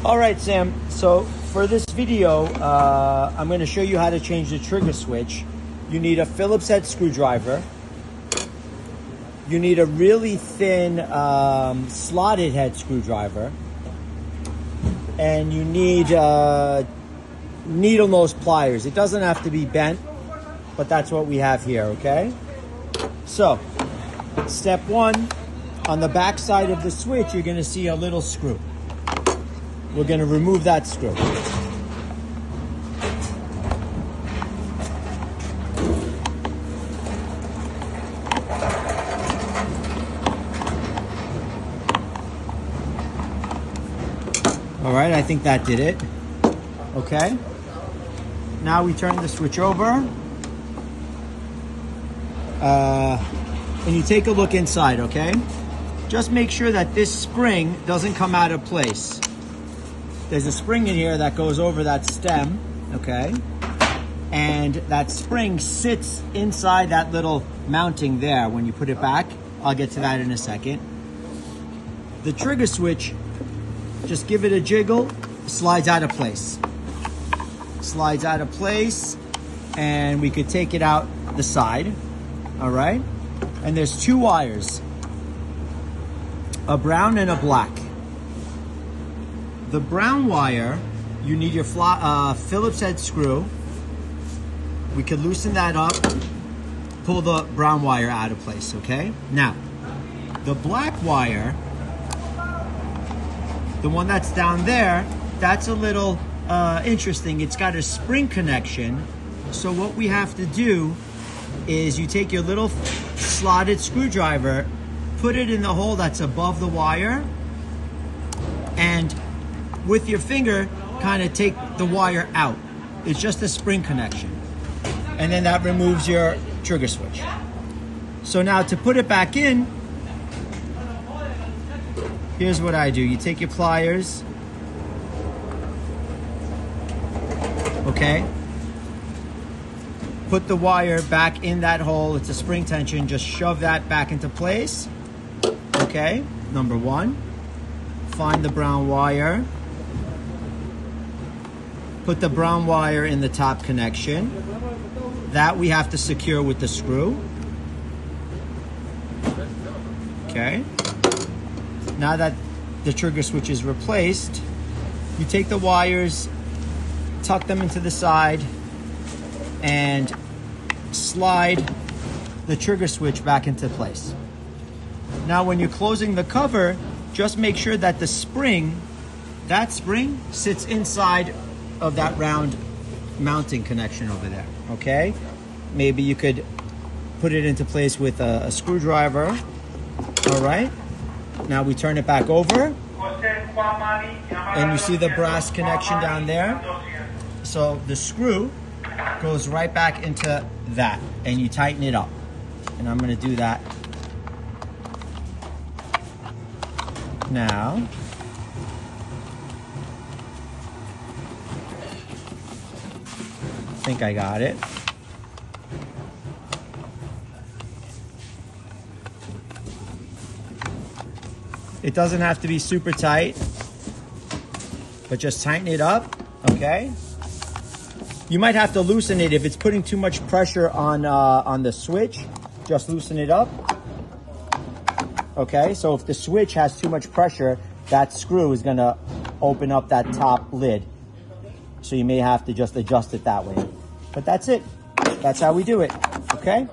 All right, Sam, so for this video, I'm going to show you how to change the trigger switch. You need a Phillips head screwdriver. You need a really thin slotted head screwdriver. And you need needle nose pliers. It doesn't have to be bent, but that's what we have here, okay? So, step one, on the back side of the switch, you're going to see a little screw. We're going to remove that screw. All right, I think that did it. Okay. Now we turn the switch over. And you take a look inside, okay? Just make sure that this spring doesn't come out of place. There's a spring in here that goes over that stem, okay? And that spring sits inside that little mounting there when you put it back. I'll get to that in a second. The trigger switch, just give it a jiggle, slides out of place. Slides out of place, and we could take it out the side, all right? And there's two wires, a brown and a black. The brown wire, you need your Phillips head screw. We could loosen that up, pull the brown wire out of place, okay? Now, the black wire, the one that's down there, that's a little interesting. It's got a spring connection. So what we have to do is you take your little slotted screwdriver, put it in the hole that's above the wire, and with your finger, kind of take the wire out. It's just a spring connection. And then that removes your trigger switch. So now to put it back in, here's what I do. You take your pliers, okay? Put the wire back in that hole. It's a spring tension. Just shove that back into place, okay? Number one. Find the brown wire. Put the brown wire in the top connection. That we have to secure with the screw. Okay. Now that the trigger switch is replaced, you take the wires, tuck them into the side, and slide the trigger switch back into place. Now when you're closing the cover, just make sure that the spring, that spring sits inside of that round mounting connection over there, okay? Maybe you could put it into place with a screwdriver, all right? Now we turn it back over, and you see the brass connection down there? So the screw goes right back into that, and you tighten it up. And I'm gonna do that now. I think I got it. It doesn't have to be super tight, but just tighten it up, okay? You might have to loosen it if it's putting too much pressure on the switch. Just loosen it up. Okay, so if the switch has too much pressure, that screw is gonna open up that top lid. So you may have to just adjust it that way. But that's it. That's how we do it, okay?